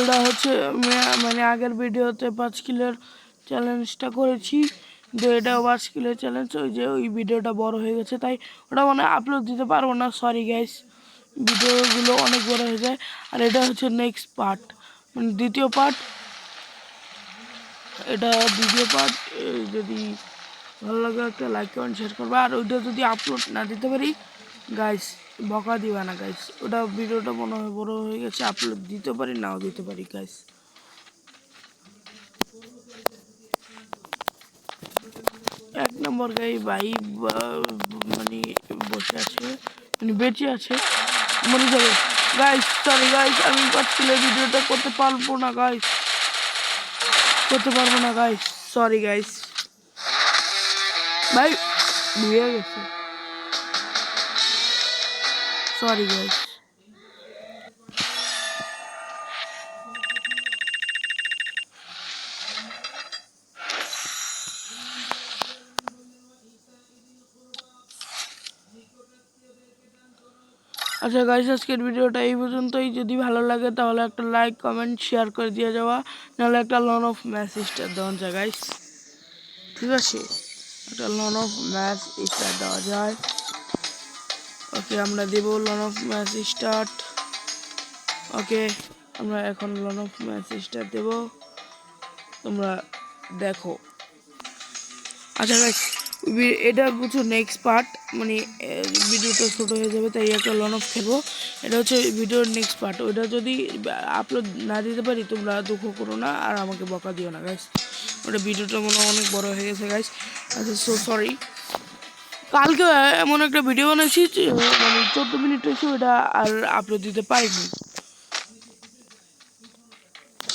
ভিডিওটা হচ্ছে মানে আগের ভিডিওতে 5 কিলোর চ্যালেঞ্জটা করেছি, কিন্তু এটা 5 কিলোর চ্যালেঞ্জ ওই ভিডিওটা বড় হয়ে গেছে, তাই ওটা মানে আপলোড দিতে পারবো না, সরি গাইস। ভিডিওগুলো অনেক বড় হয়ে যায়। আর এটা হচ্ছে নেক্সট পার্ট, মানে দ্বিতীয় পার্ট। এটা দ্বিতীয় পার্ট। যদি ভালো লাগে একটা লাইক কমেন্ট শেয়ার করবে। আর ওইটা যদি আপলোড না দিতে পারি গাইস, বকা দিবা না গাইস। ওটা ভিডিওটা মনে হয় বড় হয়ে গেছে, আপলোড দিতে পারি নাও দিতে পারি গাইস। এক নম্বর ভাই মানে বসে আছে, মানে বেঁচে আছে, মরে যাবে গাইস। সরি গাইস, আমি 5 কিলো ভিডিওটা করতে পারবো না গাইস, সরি গাইস। ভাই ভুলে গেছে, সরি গাইস। আচ্ছা গাইস, আজকের ভিডিওটা এই পর্যন্তই। যদি ভালো লাগে তাহলে একটা লাইক কমেন্ট শেয়ার করে দিয়ে যাওয়া, নাহলে একটা লন অফ ম্যাচ স্টার দেওয়া যায় গাইস, ঠিক আছে? একটা লন অফ ম্যাচ স্টার দেওয়া যায়। ওকে, আমরা দেব লন অফ ম্যাচ স্টার্ট। ওকে, আমরা এখন লন অফ ম্যাচ স্টার্ট দেব, তোমরা দেখো। আচ্ছা গাইস, এটা বুঝছো নেক্সট পার্ট, মানে ভিডিওটা ছোট হয়ে যাবে, তাই একটা লন অফ খেলবো। এটা হচ্ছে ভিডিওর নেক্সট পার্ট। ওইটা যদি আপলোড না দিতে পারি তোমরা দুঃখ করো না, আর আমাকে বকা দিও না গাইস। ওটা ভিডিওটা মনে অনেক বড় হয়ে গেছে গাইস। আচ্ছা, সো সরি। কালকে এমন একটা ভিডিও বানাইছি, মানে 14 মিনিট হয়েছে, ওটা আর আপলোড দিতে পারিনি।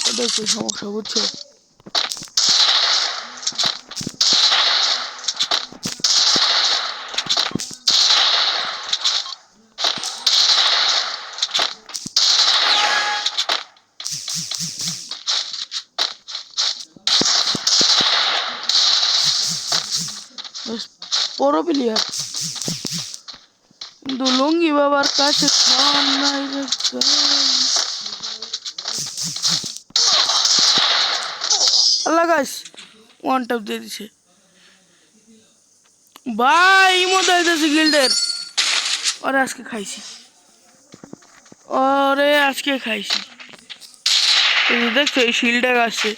ওটা একটু সমস্যা, বুঝছো? বড় প্লেয়ার, কিন্তু লুঙ্গি বাবার কাছে খাওয়ার নাই রে। আল্লাহ গাইস, ওয়ান ট্যাপ দিয়ে দিছে ভাই। মতো হইতেছে গিল্ডের। ওরে আজকে খাইছি, দেখছো এই শিলটা আসছে।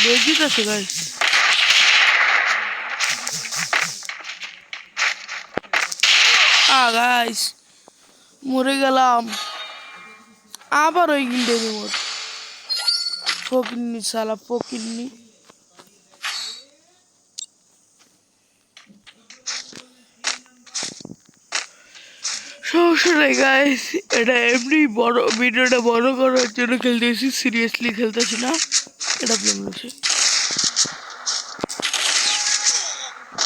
দেখিতেছে গাইস, গাইস মরে গেলাম। আবার ওই গিল্ডের মোট ফকিন্নি, শালা ফকিন্নি। সমস্যা নাই গাইস, এটা এমনি বড় ভিডিওটা বড় করার জন্য খেলতেছি, সিরিয়াসলি খেলতেছি না। এটা প্লেন হচ্ছে,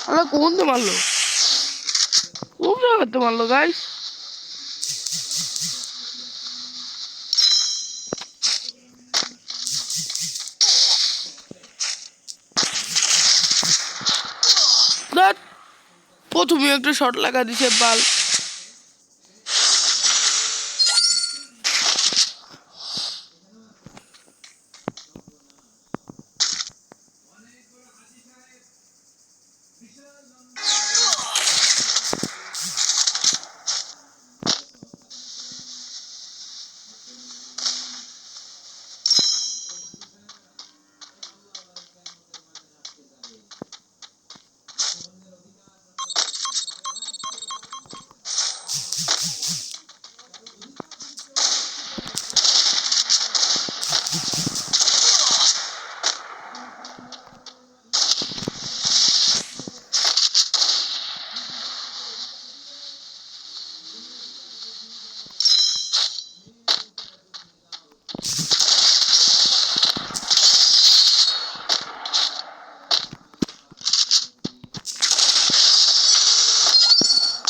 আমরা কোন তো মারলো, কোন জায়গাতে মারলো গাইস? প্রথমে একটা শট লাগা দিছে বাল।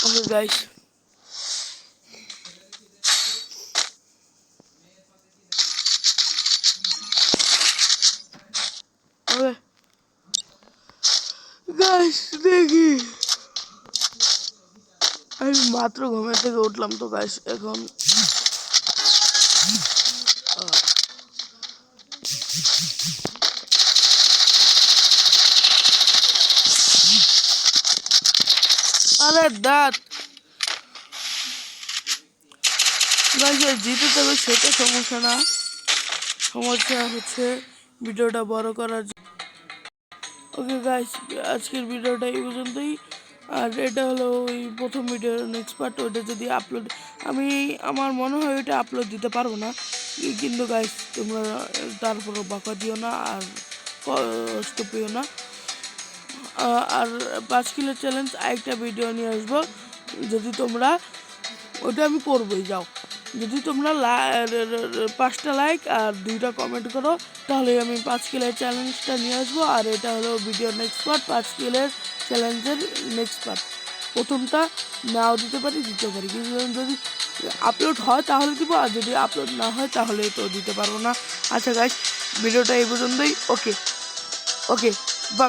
Okay guys, ওকে গাইস দেখি, আমি মাত্র ঘুমের থেকে উঠলাম তো গাইস, এখন আরে দাঁত গাইস জিতে তবে সেটা সমস্যা না, সমস্যা হচ্ছে ভিডিওটা বড় করার। ওকে গাইস, আজকের ভিডিওটা এই পর্যন্তই। আর এটা হলো ওই প্রথম ভিডিওর নেক্সট পার্ট, ওইটা যদি আপলোড, আমি আমার মনে হয় ওইটা আপলোড দিতে পারবো না, কিন্তু গাইস তোমরা তারপরও বকা দিও না আর কষ্ট পেও না। আর 5 কিলো চ্যালেঞ্জ আরেকটা ভিডিও নিয়ে আসবো, যদি তোমরা, ওটা আমি করবোই, যাও যদি তোমরা 5টা লাইক আর 2টা কমেন্ট করো, তাহলে আমি 5 কিলোর চ্যালেঞ্জটা নিয়ে আসবো। আর এটা হলো ভিডিওর নেক্সট পার্ট, 5 কিলোর চ্যালেঞ্জের নেক্সট পার্ট। প্রথমটা নাও দিতে পারি, দিতে পারি, কিন্তু যদি আপলোড হয় তাহলে দিব, আর যদি আপলোড না হয় তাহলে তো দিতে পারবো না। আচ্ছা গাইস, ভিডিওটা এই পর্যন্তই। ওকে ওকে।